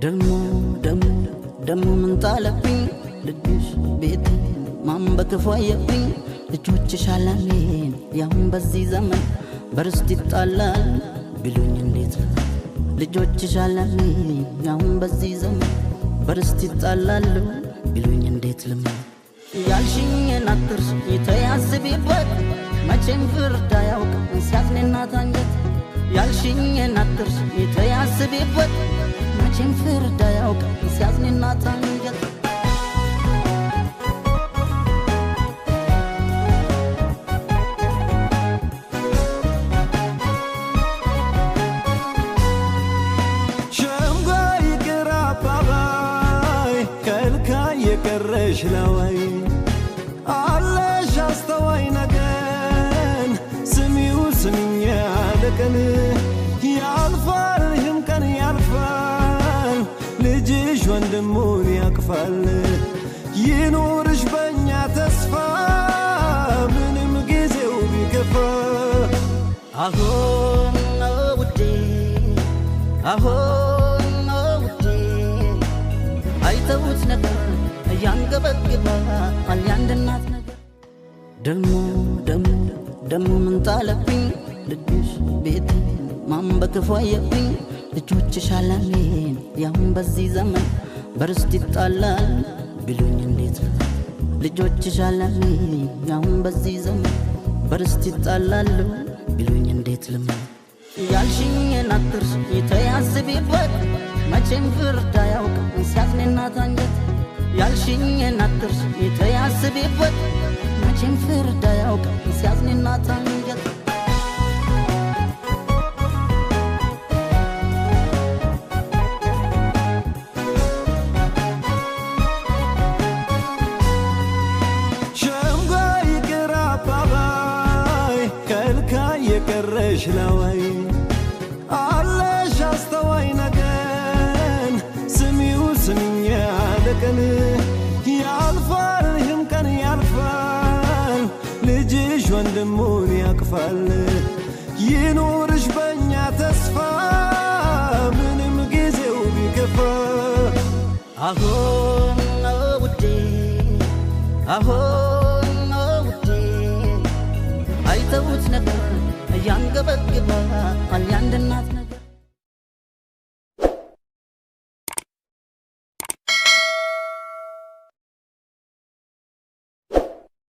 ደሞ ምን ጣለብኝ ልጅሽ ቤት ማን በክፉ አየብኝ ልጆችሽ አለኔን ያሁን በዚህ ዘመን በርስት ይጣላል ቢሉኝ እንዴት ልጆችሽ አለኔን ያሁን በዚህ ዘመን በርስት ይጣላል ቢሉኝ እንዴት ያልሽኝን አትርሽ ይተያዝቢበት መቼም ፍርድ አያውቅም ሲያዝንና ታንጀት ያልሽኝን አትርሽ ይተያዝቢበት መቼም ፍርድ አያውቅም ሲያዝንና ታንጀት ሸምጓይ ቅራባባይ ከልካይ የቀረሽ ለወይ አለሽ አስተዋይ ነገን ስሚው ስሚኛ ለቀን ያልፋል ይህም ቀን ያልፋል ልጅሽ ወንድሙን ያቅፋል ይኑርሽ በእኛ ተስፋ ምንም ጊዜው ቢከፋ አሁን ውዴ አሁን ውዴ አይተውት ነበር ያንገበግባል ያንድ እናት ነገር ደሞ ምን ጣለብኝ ልጅሽ ቤት ማን በክፉ አየብኝ ልጆችሽ አለኔን ያሁን በዚህ ዘመን በርስት ይጣላል ቢሉኝ እንዴት ልጆችሽ አለኔን ያሁን በዚህ ዘመን በርስት ይጣላል ቢሉኝ እንዴት ያልሽኝን አትርሽ ይተያዝቢበት መቼም ፍርድ አያውቅም ሲያዝንና ታንጀት ያልሽኝን አትርሽ ይተያዝቢበት መቼም ፍርድ አያውቅም ሲያዝንና ታንጀት ሸምጓይ ቅራባባይ ከልካይ የቀረሽ ለወይ አለሽ አስተዋይ ነገን ስሚው ስሚኛ ለቀን ያልፋል ይህም ቀን ያልፋል ልጅሽ ወንድሙን ያቅፋል ይኑርሽ በእኛ ተስፋ ምንም ጊዜው ቢከፋ አሁን ውዴ አሁን ውዴ አይተውት ነበር ያንገበግባል ያንድ እናት